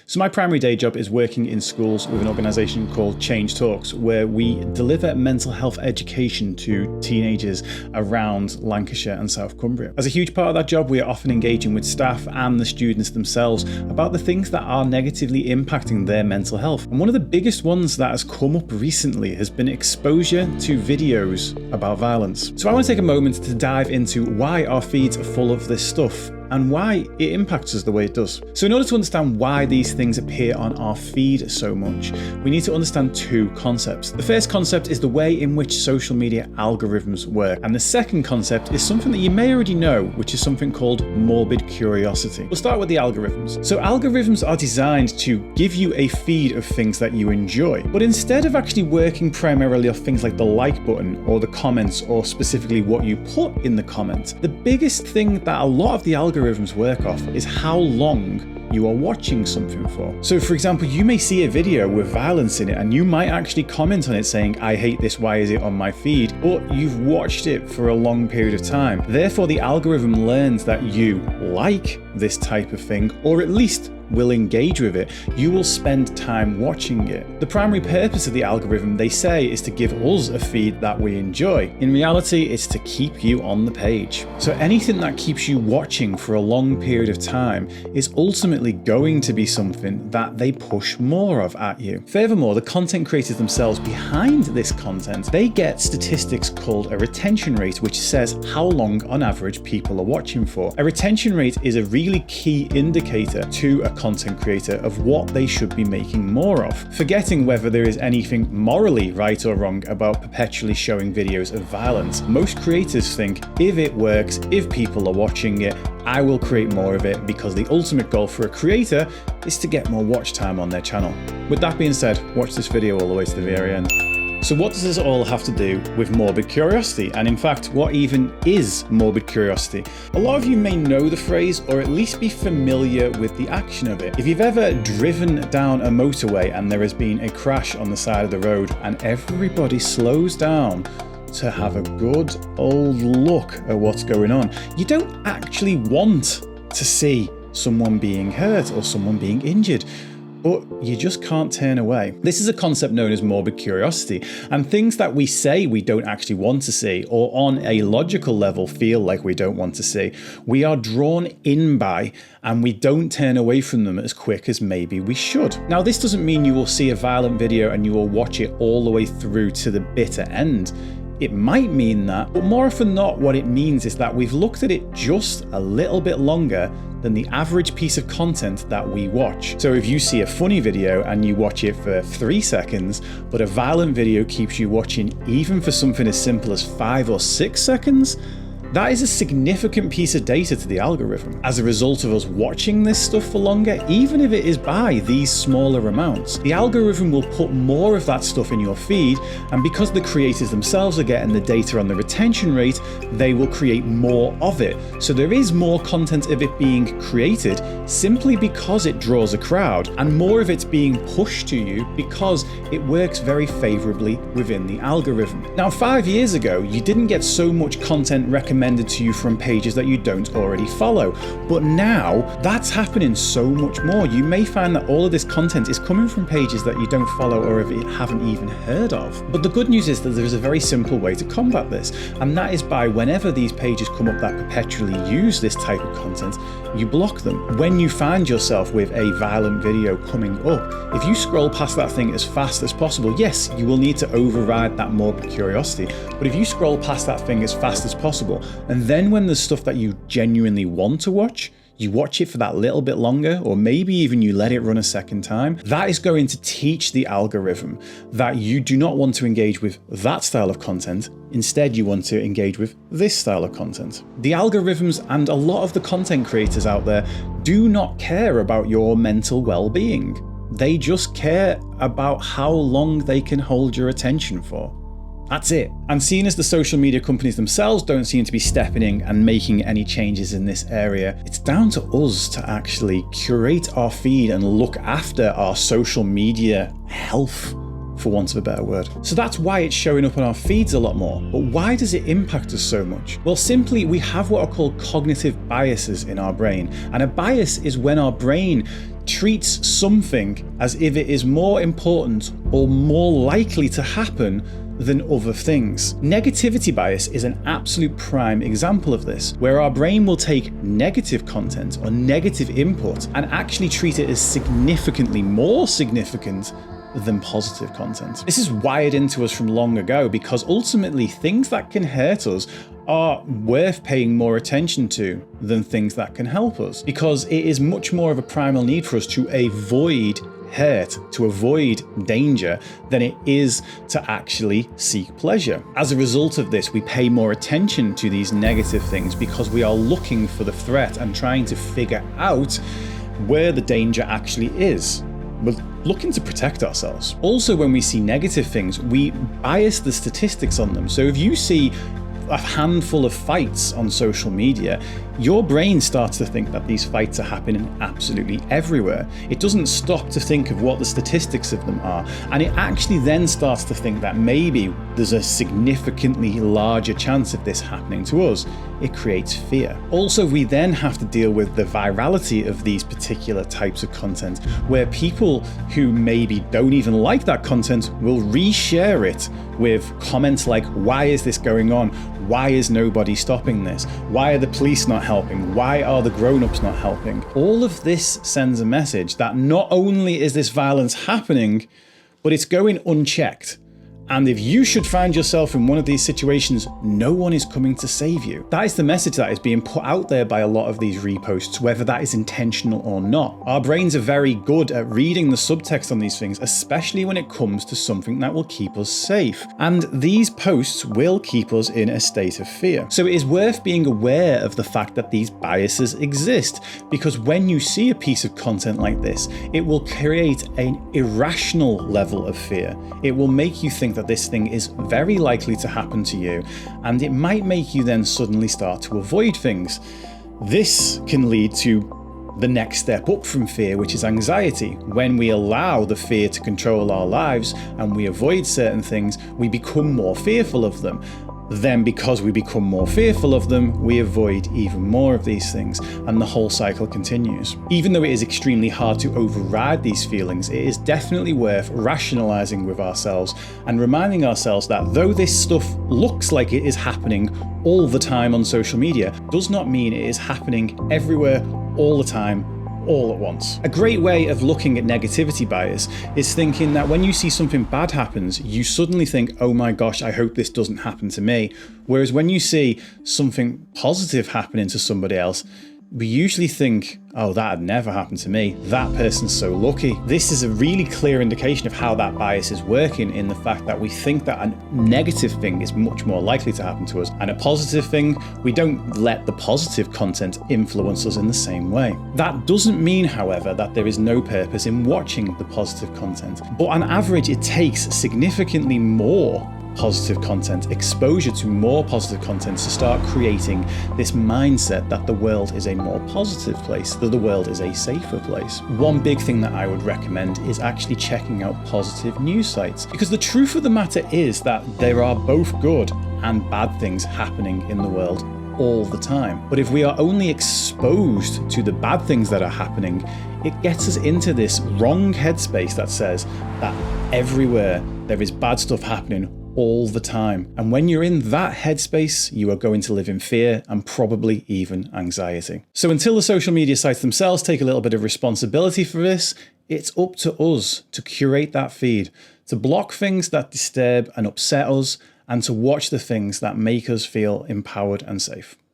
So my primary day job is working in schools with an organisation called Change Talks, where we deliver mental health education to teenagers around Lancashire and South Cumbria. As a huge part of that job, we are often engaging with staff and the students themselves about the things that are negatively impacting their mental health. And one of the biggest ones that has come up recently has been exposure to videos about violence. So I want to take a moment to dive into why our feeds are full of this stuff and why it impacts us the way it does. So in order to understand why these things appear on our feed so much, we need to understand two concepts. The first concept is the way in which social media algorithms work. And the second concept is something that you may already know, which is something called morbid curiosity. We'll start with the algorithms. So algorithms are designed to give you a feed of things that you enjoy. But instead of actually working primarily off things like the like button or the comments or specifically what you put in the comments, the biggest thing that a lot of the algorithms work off is how long you are watching something for. So for example, you may see a video with violence in it and you might actually comment on it saying, I hate this, why is it on my feed? But you've watched it for a long period of time. Therefore, the algorithm learns that you like this type of thing, or at least will engage with it. You will spend time watching it. The primary purpose of the algorithm, they say, is to give us a feed that we enjoy. In reality, it's to keep you on the page. So anything that keeps you watching for a long period of time is ultimately going to be something that they push more of at you. Furthermore, the content creators themselves behind this content, they get statistics called a retention rate, which says how long on average people are watching for. A retention rate is a really key indicator to a content creator of what they should be making more of. Forgetting whether there is anything morally right or wrong about perpetually showing videos of violence, most creators think, if it works, if people are watching it, I will create more of it, because the ultimate goal for a creator is to get more watch time on their channel. With that being said, watch this video all the way to the very end. So what does this all have to do with morbid curiosity? And in fact, what even is morbid curiosity? A lot of you may know the phrase, or at least be familiar with the action of it. If you've ever driven down a motorway and there has been a crash on the side of the road and everybody slows down to have a good old look at what's going on, you don't actually want to see someone being hurt or someone being injured, but you just can't turn away. This is a concept known as morbid curiosity, and things that we say we don't actually want to see, or on a logical level feel like we don't want to see, we are drawn in by, and we don't turn away from them as quick as maybe we should. Now, this doesn't mean you will see a violent video and you will watch it all the way through to the bitter end. It might mean that, but more often than not, what it means is that we've looked at it just a little bit longer than the average piece of content that we watch. So if you see a funny video and you watch it for 3 seconds, but a violent video keeps you watching even for something as simple as 5 or 6 seconds, that is a significant piece of data to the algorithm. As a result of us watching this stuff for longer, even if it is by these smaller amounts, the algorithm will put more of that stuff in your feed, and because the creators themselves are getting the data on the retention rate, they will create more of it. So there is more content of it being created simply because it draws a crowd, and more of it's being pushed to you because it works very favorably within the algorithm. Now, 5 years ago, you didn't get so much content recommended to you from pages that you don't already follow. But now that's happening so much more. You may find that all of this content is coming from pages that you don't follow or haven't even heard of. But the good news is that there is a very simple way to combat this, and that is by whenever these pages come up that perpetually use this type of content, you block them. When you find yourself with a violent video coming up, if you scroll past that thing as fast as possible, yes, you will need to override that morbid curiosity, but if you scroll past that thing as fast as possible, and then when there's stuff that you genuinely want to watch, you watch it for that little bit longer, or maybe even you let it run a second time, that is going to teach the algorithm that you do not want to engage with that style of content. Instead, you want to engage with this style of content. The algorithms and a lot of the content creators out there do not care about your mental well-being. They just care about how long they can hold your attention for. That's it. And seeing as the social media companies themselves don't seem to be stepping in and making any changes in this area, it's down to us to actually curate our feed and look after our social media health, for want of a better word. So that's why it's showing up on our feeds a lot more. But why does it impact us so much? Well, simply, we have what are called cognitive biases in our brain. And a bias is when our brain treats something as if it is more important or more likely to happen than other things. Negativity bias is an absolute prime example of this, where our brain will take negative content or negative input and actually treat it as significantly more significant than positive content. This is wired into us from long ago because ultimately things that can hurt us are worth paying more attention to than things that can help us, because it is much more of a primal need for us to avoid hurt, to avoid danger, than it is to actually seek pleasure. As a result of this, we pay more attention to these negative things because we are looking for the threat and trying to figure out where the danger actually is. We're looking to protect ourselves. Also, when we see negative things, we bias the statistics on them. So if you see a handful of fights on social media, your brain starts to think that these fights are happening absolutely everywhere. It doesn't stop to think of what the statistics of them are, and it actually then starts to think that maybe there's a significantly larger chance of this happening to us. It creates fear. Also, we then have to deal with the virality of these particular types of content, where people who maybe don't even like that content will reshare it with comments like, "Why is this going on? Why is nobody stopping this? Why are the police not helping? Why are the grown-ups not helping?" All of this sends a message that not only is this violence happening, but it's going unchecked. And if you should find yourself in one of these situations, no one is coming to save you. That is the message that is being put out there by a lot of these reposts, whether that is intentional or not. Our brains are very good at reading the subtext on these things, especially when it comes to something that will keep us safe. And these posts will keep us in a state of fear. So it is worth being aware of the fact that these biases exist, because when you see a piece of content like this, it will create an irrational level of fear. It will make you think that this thing is very likely to happen to you, and it might make you then suddenly start to avoid things. This can lead to the next step up from fear, which is anxiety. When we allow the fear to control our lives and we avoid certain things, we become more fearful of them. Then, because we become more fearful of them, we avoid even more of these things, and the whole cycle continues. Even though it is extremely hard to override these feelings, it is definitely worth rationalizing with ourselves and reminding ourselves that though this stuff looks like it is happening all the time on social media, does not mean it is happening everywhere, all the time, all at once. A great way of looking at negativity bias is thinking that when you see something bad happens, you suddenly think, "Oh my gosh, I hope this doesn't happen to me." Whereas when you see something positive happening to somebody else, we usually think, "Oh, that had never happened to me. That person's so lucky." This is a really clear indication of how that bias is working, in the fact that we think that a negative thing is much more likely to happen to us, and a positive thing, we don't let the positive content influence us in the same way. That doesn't mean, however, that there is no purpose in watching the positive content, but on average it takes significantly more positive content, exposure to more positive content, to start creating this mindset that the world is a more positive place, that the world is a safer place. One big thing that I would recommend is actually checking out positive news sites, because the truth of the matter is that there are both good and bad things happening in the world all the time. But if we are only exposed to the bad things that are happening, it gets us into this wrong headspace that says that everywhere there is bad stuff happening all the time. And when you're in that headspace, you are going to live in fear and probably even anxiety. So until the social media sites themselves take a little bit of responsibility for this, it's up to us to curate that feed, to block things that disturb and upset us, and to watch the things that make us feel empowered and safe.